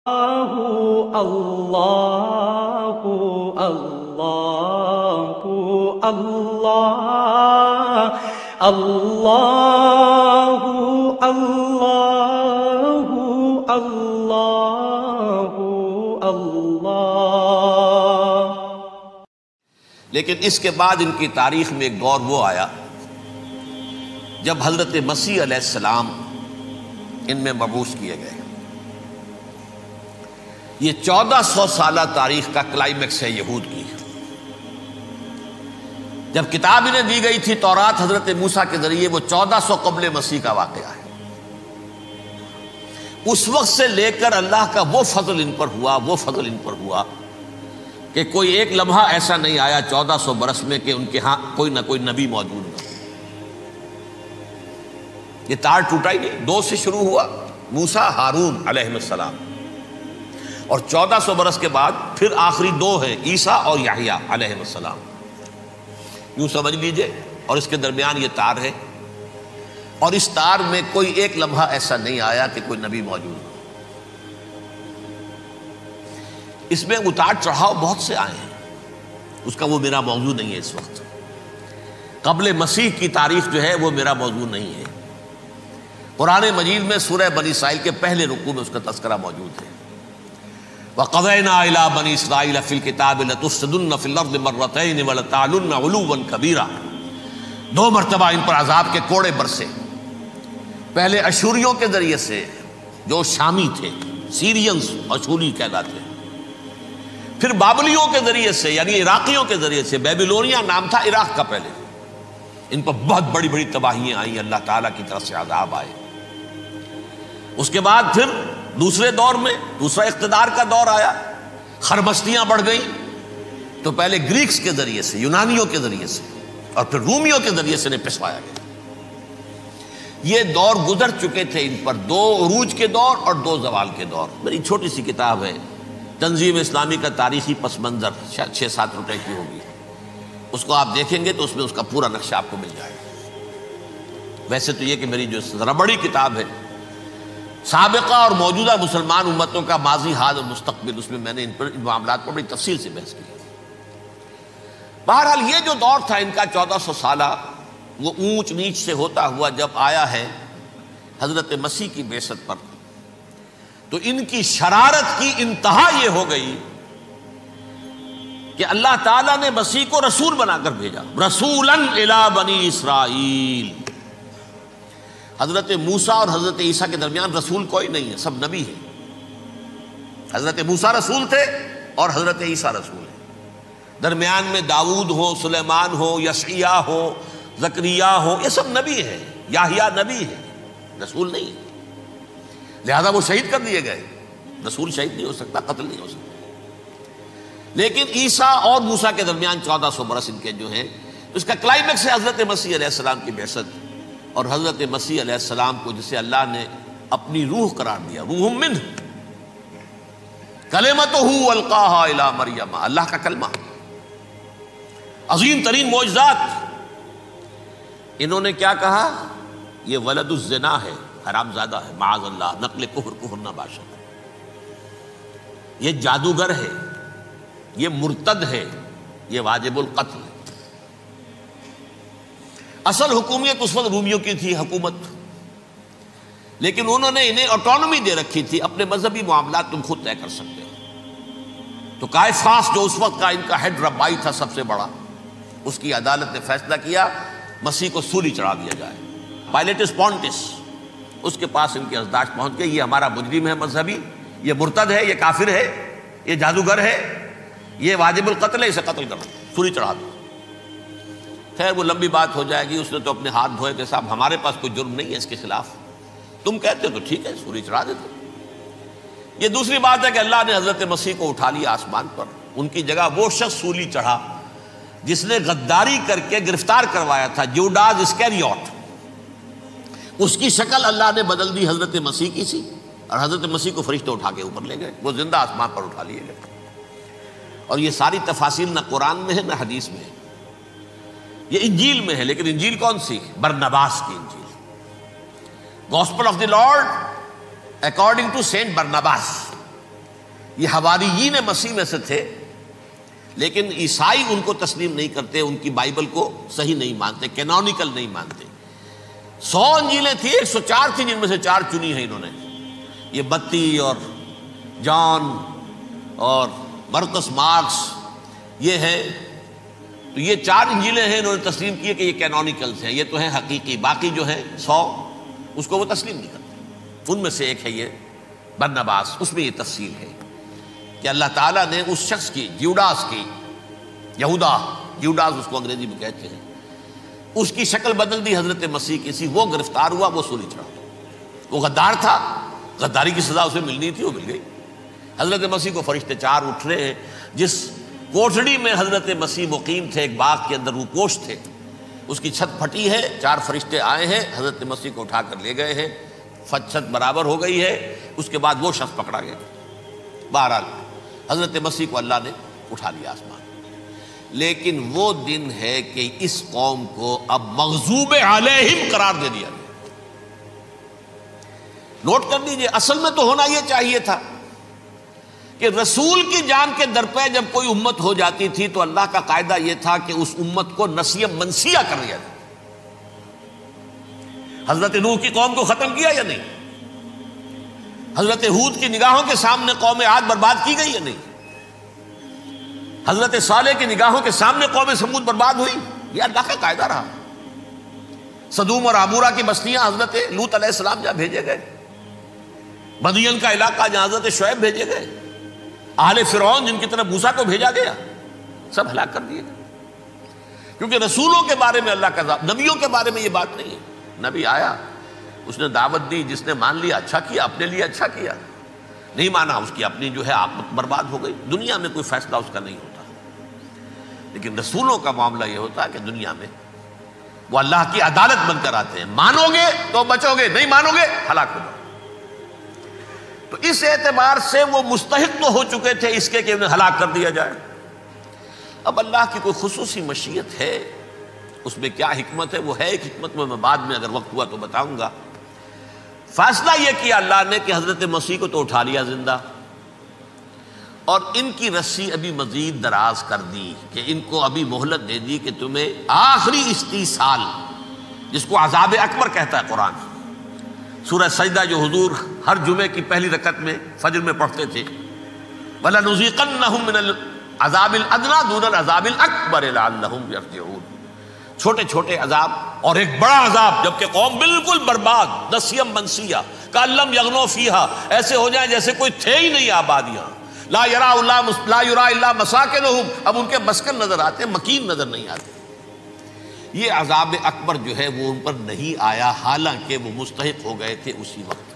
اللہ اللہ اللہ اللہ اللہ اللہ اللہ اللہ۔ لیکن اس کے بعد ان کی تاریخ میں ایک دور وہ آیا جب حضرت مسیح علیہ السلام ان میں مبعوث کیے گئے۔ یہ 1400 سالہ تاریخ کا کلائمیکس ہے یہود کی۔ جب کتاب انہیں دی گئی تھی تورات حضرت موسیٰ کے ذریعے، وہ 1400 قبل مسیح کا واقعہ ہے۔ اس وقت سے لے کر اللہ کا وہ فضل ان پر ہوا کہ کوئی ایک لمحہ ایسا نہیں آیا 1400 برس میں کہ ان کے ہاں کوئی نہ کوئی نبی موجود نہ۔ یہ تار ٹوٹا ہی نہیں، 2 سے شروع ہوا، موسیٰ ہارون علیہ السلام، اور 1400 برس کے بعد پھر آخری 2 ہیں، عیسیٰ اور یحییٰ علیہ السلام۔ یوں سمجھ لیجئے، اور اس کے درمیان یہ تار ہے، اور اس تار میں کوئی ایک لمحہ ایسا نہیں آیا کہ کوئی نبی موجود ہو۔ اس میں اتار چڑھاؤ بہت سے آئے ہیں، اس کا وہ میرا موضوع نہیں ہے اس وقت۔ قبل مسیح کی تاریخ جو ہے وہ میرا موضوع نہیں ہے۔ قرآن مجید میں سورہ بنی اسرائیل کے پہلے رکوع میں اس کا تذکرہ موجود ہے۔ وَقَضَيْنَا إِلَىٰ بَنِي إِسْرَائِيلَ فِي الْكِتَابِ لَتُفْسِدُنَّ فِي الْأَرْضِ مَرَّتَيْنِ وَلَتَعْلُنَّ عُلُوًّا كَبِيرًا۔ 2 مرتبہ ان پر عذاب کے کوڑے برسے، پہلے اشوریوں کے ذریعے سے جو شامی تھے، سیرینز اشوری کہلاتے ہیں، پھر بابلیوں کے ذریعے سے یعنی عراقیوں کے ذریعے سے، بیبیلونیا نام تھا عراق کا پہلے، ان پر بہت بڑی بڑی تباہیاں آئیں، اللہ تعالیٰ کی طرف سے عذاب آئے۔ اس کے بعد پھر دوسرے دور میں دوسرا اقتدار کا دور آیا، خربستیاں بڑھ گئیں، تو پہلے گریکس کے ذریعے سے، یونانیوں کے ذریعے سے، اور پھر رومیوں کے ذریعے سے انہیں پسوایا گیا۔ یہ دور گزر چکے تھے ان پر، 2 عروج کے دور اور 2 زوال کے دور۔ میری چھوٹی سی کتاب ہے تنظیم اسلامی کا تاریخی پس منظر، شاید 6-7 روپے کی ہوگی، اس کو آپ دیکھیں گے تو اس میں اس کا پورا نقشہ آپ کو مل جائے گا۔ ویسے تو یہ کہ میری جو ذرا بڑی کتاب ہے سابقہ اور موجودہ مسلمان امتوں کا ماضی، حال اور مستقبل، اس میں میں نے ان معاملات پر بڑی تفصیل سے بحث کی۔ بہرحال یہ جو دور تھا ان کا 1400 سالہ، وہ اونچ نیچ سے ہوتا ہوا جب آیا ہے حضرت مسیح کی بعثت پر، تو ان کی شرارت کی انتہا یہ ہو گئی کہ اللہ تعالیٰ نے مسیح کو رسول بنا کر بھیجا، رسولاً الی بنی اسرائیل۔ حضرت موسیٰ اور حضرت عیسیٰ کے درمیان رسول کوئی نہیں ہے، سب نبی ہیں۔ حضرت موسیٰ رسول تھے اور حضرت عیسیٰ رسول ہیں۔ درمیان میں داؤد ہو، سلیمان ہو، یشعیاء ہو، زکریا ہو، یہ سب نبی ہیں، یحییٰ نبی ہیں، رسول نہیں ہے۔ لہذا وہ شہید کر دیے گئے، رسول شہید نہیں ہو سکتا، قتل نہیں ہو سکتا۔ لیکن عیسیٰ اور موسیٰ کے درمیان 1400 برس ان کے جو ہیں، اس کا کلائمیکس ہے حضرت مسیح علیہ السلام کی بعثت، اور حضرت مسیح علیہ السلام کو جسے اللہ نے اپنی روح قرار دیا، روح منہ، کلمتہ القاہا الی مریم، اللہ کا کلمہ، عظیم ترین معجزات۔ انہوں نے کیا کہا؟ یہ ولد الزنا ہے، حرام زادہ ہے، معاذ اللہ، نقل کفر نہ باشد، یہ جادوگر ہے، یہ مرتد ہے، یہ واجب القتل ہے۔ اصل حکومت اس وقت رومیوں کی تھی حکومت، لیکن انہوں نے انہیں آٹونومی دے رکھی تھی، اپنے مذہبی معاملات تم خود طے کر سکتے ہو۔ تو قائفاس جو اس وقت کا ان کا ہیڈ ربائی تھا سب سے بڑا، اس کی عدالت نے فیصلہ کیا مسیح کو سولی چڑھا دیا جائے۔ پائلیٹس پونٹس، اس کے پاس ان کی ازداشت پہنچ گئی، یہ ہمارا مجرم ہے مذہبی، یہ مرتد ہے، یہ کافر ہے، یہ جادوگر ہے، یہ واجب القتل ہے، اسے قتل کرو، سولی چڑھا دو۔ خیر وہ لمبی بات ہو جائے گی، اس نے تو اپنے ہاتھ دھوئے کہ صاحب ہمارے پاس کوئی جرم نہیں ہے اس کے خلاف، تم کہتے ہو تو ٹھیک ہے، سولی چڑھا دیتے۔ یہ دوسری بات ہے کہ اللہ نے حضرت مسیح کو اٹھا لیا آسمان پر، ان کی جگہ وہ شخص سولی چڑھا جس نے غداری کر کے گرفتار کروایا تھا، جوڈاس اسکیریوٹ، اس کی شکل اللہ نے بدل دی حضرت مسیح کی سی، اور حضرت مسیح کو فرشتے اٹھا کے اوپر لے گئے، وہ زندہ آسمان پر اٹھا لیے گئے۔ اور یہ ساری تفاصیل نہ قرآن میں ہے نہ حدیث میں ہے، یہ انجیل میں ہے۔ لیکن انجیل کون سی؟ برنباس کی انجیل، gospel of the Lord according to Saint Barnabas. یہ حواریین مسیح میں سے تھے، لیکن عیسائی ان کو تسلیم نہیں کرتے، ان کی بائبل کو صحیح نہیں مانتے، کینونیکل نہیں مانتے۔ 100 انجیلیں تھیں، 104 تھیں، جن میں سے 4 چنی ہیں انہوں نے، یہ بتی اور جان اور مرکس مارکس، یہ ہے، تو یہ 4 انجیلیں ہیں، انہوں نے تسلیم کیے کہ یہ کینونیکلز ہیں، یہ تو ہیں حقیقی، باقی جو ہے 100 اس کو وہ تسلیم نہیں کرتے۔ ان میں سے ایک ہے یہ برنباس، اس میں یہ تفصیل ہے کہ اللہ تعالیٰ نے اس شخص کی، جیوڈاس کی، جیوڈاس اس کو انگریزی میں کہتے ہیں، اس کی شکل بدل دی حضرت مسیح کی سی، وہ گرفتار ہوا، وہ سولی چڑھا۔ وہ غدار تھا، غداری کی سزا اسے ملنی تھی، وہ مل گئی۔ حضرت مسیح کو فرشتے 4 اٹھ رہے ہیں، جس کوٹڑی میں حضرت مسیح مقیم تھے، ایک باغ کے اندر روپوش تھے، اس کی چھت پھٹی ہے، 4 فرشتے آئے ہیں، حضرت مسیح کو اٹھا کر لے گئے ہیں، چھت برابر ہو گئی ہے، اس کے بعد وہ شخص پکڑا گیا۔ بہرحال حضرت مسیح کو اللہ نے اٹھا لیا آسمان۔ لیکن وہ دن ہے کہ اس قوم کو اب مغضوب علیہم قرار دے دیا گیا۔ نوٹ کر لیجئے، اصل میں تو ہونا یہ چاہیے تھا کہ رسول کی جان کے در پہ جب کوئی امت ہو جاتی تھی تو اللہ کا قاعدہ یہ تھا کہ اس امت کو نسیہ منسیہ کر دیا جائے۔ حضرت نوح کی قوم کو ختم کیا یا نہیں؟ حضرت ہود کی نگاہوں کے سامنے قوم عاد برباد کی گئی یا نہیں؟ حضرت صالح کی نگاہوں کے سامنے قوم سمود برباد ہوئی؟ یہ اللہ کا قاعدہ رہا۔ سدوم اور عمورہ کی بستیاں حضرت لوط علیہ السلام جہاں بھیجے گئے، مدین کا علاقہ جہاں حضرت شعیب بھیجے گئے، اہل فرعون جن کی طرف موسیٰ کو بھیجا گیا، سب ہلاک کر دیے گئے۔ کیونکہ رسولوں کے بارے میں اللہ کا، نبیوں کے بارے میں یہ بات نہیں ہے۔ نبی آیا، اس نے دعوت دی، جس نے مان لیا اچھا کیا، اپنے لیے اچھا کیا، نہیں مانا اس کی اپنی جو ہے عاقبت برباد ہو گئی۔ دنیا میں کوئی فیصلہ اس کا نہیں ہوتا، لیکن رسولوں کا معاملہ یہ ہوتا ہے کہ دنیا میں وہ اللہ کی عدالت بن کر آتے ہیں، مانو گے تو بچو گے، نہیں مانو گے ہلاک ہو جاؤ۔ تو اس اعتبار سے وہ مستحق تو ہو چکے تھے اس کے کہ انہیں ہلاک کر دیا جائے۔ اب اللہ کی کوئی خصوصی مشیت ہے، اس میں کیا حکمت ہے، وہ ہے ایک حکمت، میں بعد میں اگر وقت ہوا تو بتاؤں گا۔ فیصلہ یہ کیا اللہ نے کہ حضرت مسیح کو تو اٹھا لیا زندہ، اور ان کی رسی ابھی مزید دراز کر دی، کہ ان کو ابھی مہلت دے دی کہ تمہیں آخری استیصال، جس کو عذاب اکبر کہتا ہے قرآن، سورہ سجدہ جو حضور ہر جمعے کی پہلی رکعت میں فجر میں پڑھتے تھے، وَلَنُذِيقَنَّهُم مِّنَ الْعَذَابِ الْأَدْنَىٰ دُونَ الْعَذَابِ الْأَكْبَرِ لَعَلَّهُمْ يَرْجِعُونَ۔ چھوٹے چھوٹے عذاب اور ایک بڑا عذاب، جبکہ قوم بالکل برباد، نسیم منسیہ، کأن لم یغنوا فیہا، ایسے ہو جائیں جیسے کوئی تھے ہی نہیں آبادیاں، لا یرا الا مساکنہم، اب ان کے مسکن نظر آتے، مکین نظر نہیں آتے۔ یہ عذاب اکبر جو ہے وہ ان پر نہیں آیا، حالانکہ وہ مستحق ہو گئے تھے اسی وقت۔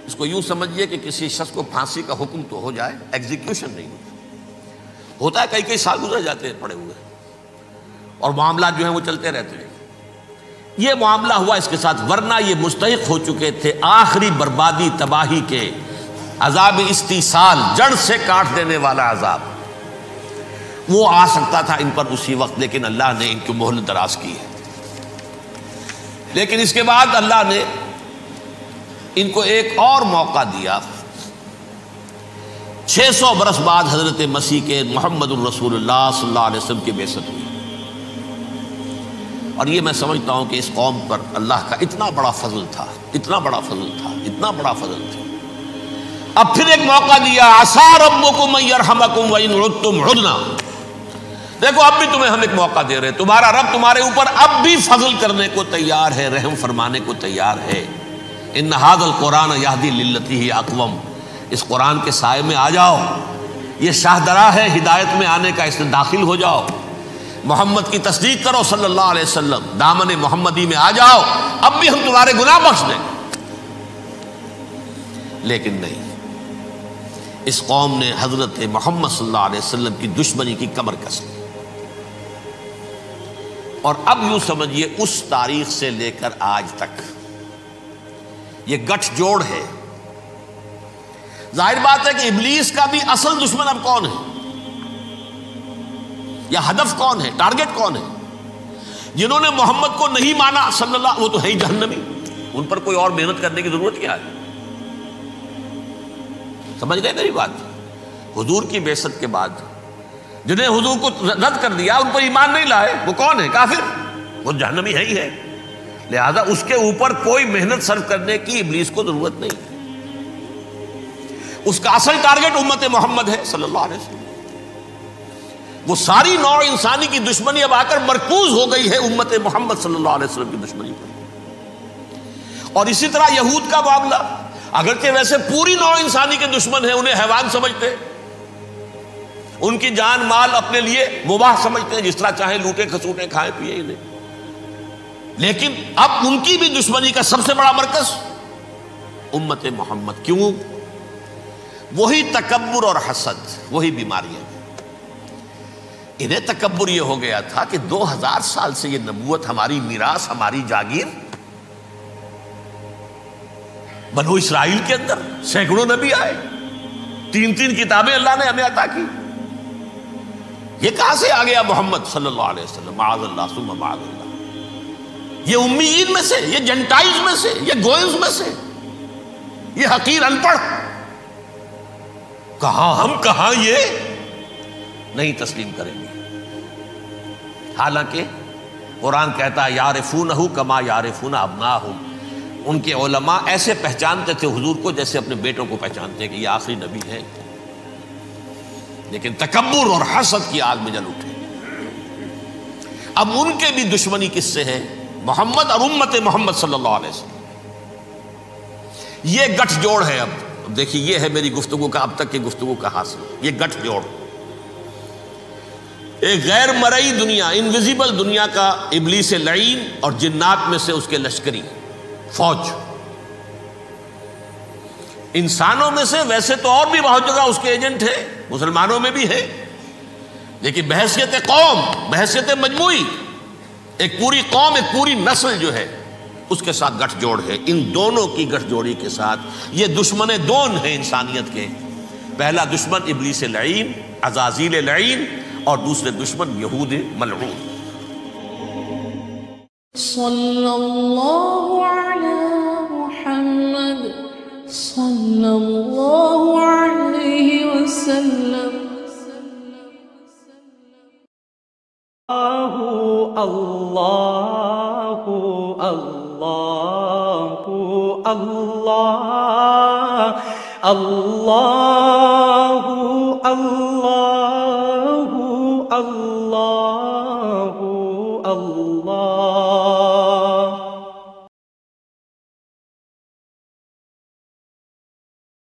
اس کو یوں سمجھیے کہ کسی شخص کو پھانسی کا حکم تو ہو جائے، ایگزیکیوشن نہیں ہوتا ہے، کئی سال گزر جاتے ہیں پڑے ہوئے، اور معاملات جو ہیں وہ چلتے رہتے ہیں۔ یہ معاملہ ہوا اس کے ساتھ، ورنہ یہ مستحق ہو چکے تھے آخری بربادی تباہی کے، عذاب استیصال، جڑ سے کاٹ دینے والا عذاب، وہ آ سکتا تھا ان پر اسی وقت، لیکن اللہ نے ان کی مہلت دراز کی ہے۔ لیکن اس کے بعد اللہ نے ان کو ایک اور موقع دیا۔ 600 برس بعد حضرت مسیح کے، محمد الرسول اللہ صلی اللہ علیہ وسلم کی بعثت ہوئی، اور یہ میں سمجھتا ہوں کہ اس قوم پر اللہ کا اتنا بڑا فضل تھا، اتنا بڑا فضل تھا، اتنا بڑا فضل تھا۔ اب پھر ایک موقع دیا، عسیٰ ربکم ان یرحمکم وان عدتم عدنا، دیکھو اب بھی تمہیں ہم ایک موقع دے رہے ہیں، تمہارا رب تمہارے اوپر اب بھی فضل کرنے کو تیار ہے، رحم فرمانے کو تیار ہے۔ ان ھذا القرآن یہدی للتی ہی اقوم، اس قرآن کے سائے میں آ جاؤ، یہ شاہدرا ہے ہدایت میں آنے کا، اس میں داخل ہو جاؤ، محمد کی تصدیق کرو صلی اللہ علیہ وسلم، دامن محمدی میں آ جاؤ، اب بھی ہم تمہارے گناہ بخش دیں۔ لیکن نہیں، اس قوم نے حضرت محمد صلی اللہ علیہ وسلم کی دشمنی کی کمر کس لی، اور اب یوں سمجھیے اس تاریخ سے لے کر آج تک یہ گٹھ جوڑ ہے۔ ظاہر بات ہے کہ ابلیس کا بھی اصل دشمن اب کون ہے، یا ہدف کون ہے، ٹارگٹ کون ہے؟ جنہوں نے محمد کو نہیں مانا صلی اللہ، وہ تو ہے ہی جہنمی، ان پر کوئی اور محنت کرنے کی ضرورت کیا ہے؟ سمجھ گئے میری بات؟ حضور کی بعثت کے بعد جنہیں حضور کو رد کر دیا، ان پر ایمان نہیں لائے، وہ کون ہے؟ کافر، وہ جہنمی ہے ہی ہے۔ لہذا اس کے اوپر کوئی محنت صرف کرنے کی ابلیس کو ضرورت نہیں ہے۔ اس کا اصل ٹارگٹ امت محمد ہے صلی اللہ علیہ وسلم۔ وہ ساری نوع انسانی کی دشمنی اب آ کر مرکوز ہو گئی ہے امت محمد صلی اللہ علیہ وسلم کی دشمنی پر۔ اور اسی طرح یہود کا معاملہ، اگرچہ ویسے پوری نوع انسانی کے دشمن ہیں، انہیں حیوان سمجھتے، ان کی جان مال اپنے لیے مباح سمجھتے ہیں، جس طرح چاہے لوٹے کھسوٹے کھائیں پیئے انہیں، لیکن اب ان کی بھی دشمنی کا سب سے بڑا مرکز امت محمد۔ کیوں؟ وہی تکبر اور حسد، وہی بیماریاں۔ انہیں تکبر یہ ہو گیا تھا کہ 2000 سال سے یہ نبوت ہماری میراث، ہماری جاگیر، بنو اسرائیل کے اندر سینکڑوں نبی آئے، 3 کتابیں اللہ نے ہمیں عطا کی، یہ کہاں سے آ گیا محمد صلی اللہ علیہ وسلم؟ معاذ اللہ ثم معاذ اللہ، یہ امیین میں سے، یہ جنٹائلز میں سے، یہ گوئنز میں سے، یہ حقیر ان پڑھ، کہاں ہم کہاں یہ نہیں تسلیم کریں گے۔ حالانکہ قرآن کہتا ہے یعرفونہ کما یعرفون ابناہم، ان کے علماء ایسے پہچانتے تھے حضور کو جیسے اپنے بیٹوں کو پہچانتے کہ یہ آخری نبی ہے، لیکن تکبر اور حسد کی آگ میں جل اٹھے۔ اب ان کے بھی دشمنی کس سے ہے؟ محمد اور امت محمد صلی اللہ علیہ وسلم۔ یہ گٹھ جوڑ ہے۔ اب دیکھیے، یہ ہے میری گفتگو کا اب تک کی گفتگو کا حاصل، یہ گٹھ جوڑ۔ ایک غیر مرئی دنیا، انویزیبل دنیا کا ابلیس لعین اور جنات میں سے اس کے لشکری فوج، انسانوں میں سے ویسے تو اور بھی بہت جگہ اس کے ایجنٹ ہیں، مسلمانوں میں بھی ہے، لیکن بحیثیت قوم، بحیثیت مجموعی، ایک پوری قوم، ایک پوری نسل جو ہے اس کے ساتھ گٹھ جوڑ ہے۔ ان دونوں کی گٹھ جوڑی کے ساتھ یہ دشمن دون ہیں انسانیت کے، پہلا دشمن ابلیس لعین، عزازیل لعین، اور دوسرے دشمن یہود ملعون۔ صلی اللہ علی محمد صلی اللہ علیہ وسلم۔ اللہ اللہ اللہ اللہ اللہ